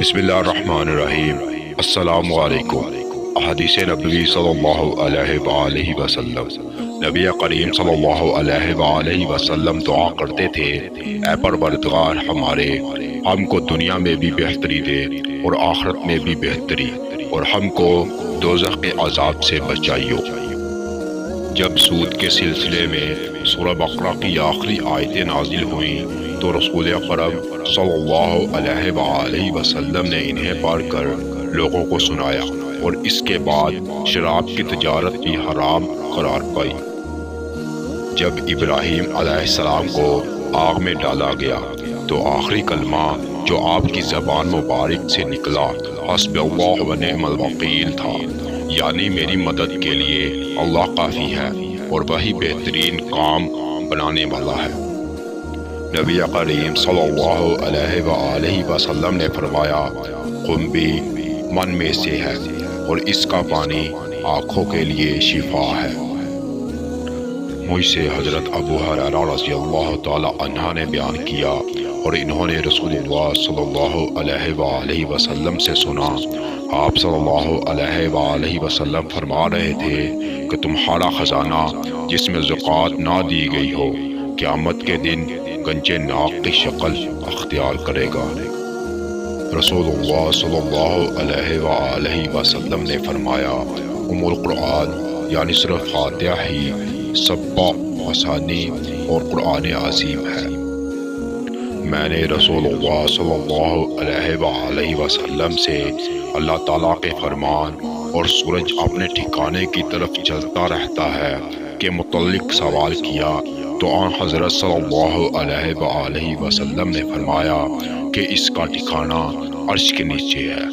بسم اللہ الرحمن الرحیم۔ السلام علیکم۔ احادیث نبوی صلی اللہ علیہ وآلہ وسلم۔ نبی کریم صلی اللہ علیہ وآلہ وسلم دعا کرتے تھے، اے پروردگار ہمارے، ہم کو دنیا میں بھی بہتری دے اور آخرت میں بھی بہتری، اور ہم کو دوزخ کے عذاب سے بچائیو۔ جب سود کے سلسلے میں سورہ بقرہ کی آخری آیتیں نازل ہوئیں تو رسول اکرم صلی اللہ علیہ وآلہ وسلم نے انہیں پڑھ کر لوگوں کو سنایا، اور اس کے بعد شراب کی تجارت بھی حرام قرار پائی۔ جب ابراہیم علیہ السلام کو آگ میں ڈالا گیا تو آخری کلمہ جو آپ کی زبان مبارک سے نکلا حسب اللہ و نعم الوکیل تھا، یعنی میری مدد کے لیے اللہ کافی ہے اور وہی بہترین کام بنانے والا ہے۔ نبی کریم صلی اللہ علیہ وآلہ وسلم نے فرمایا، قنبی من میں سے ہے اور اس کا پانی آنکھوں کے لیے شفا ہے۔ مجھ سے حضرت ابو ہریرہ رضی اللہ تعالی عنہ نے بیان کیا، اور انہوں نے رسول اللہ صلی اللہ علیہ وآلہ وسلم سے سنا، آپ صلی اللہ علیہ وآلہ وسلم فرما رہے تھے کہ تمہارا خزانہ جس میں زکوٰۃ نہ دی گئی ہو، قیامت کے دن گنجے ناک کی شکل اختیار کرے گا۔ رسول اللہ صلی اللہ علیہ وآلہ وسلم نے فرمایا، ام القرآن یعنی صرف فاتحہ ہی سبع مثانی اور قرآن عظیم ہے۔ میں نے رسول اللہ صلی اللہ علیہ وآلہ وسلم سے اللہ تعالیٰ کے فرمان اور سورج اپنے ٹھکانے کی طرف چلتا رہتا ہے کے متعلق سوال کیا تو آن حضرت صلی اللہ علیہ وآلہ وسلم نے فرمایا کہ اس کا ٹھکانہ عرش کے نیچے ہے۔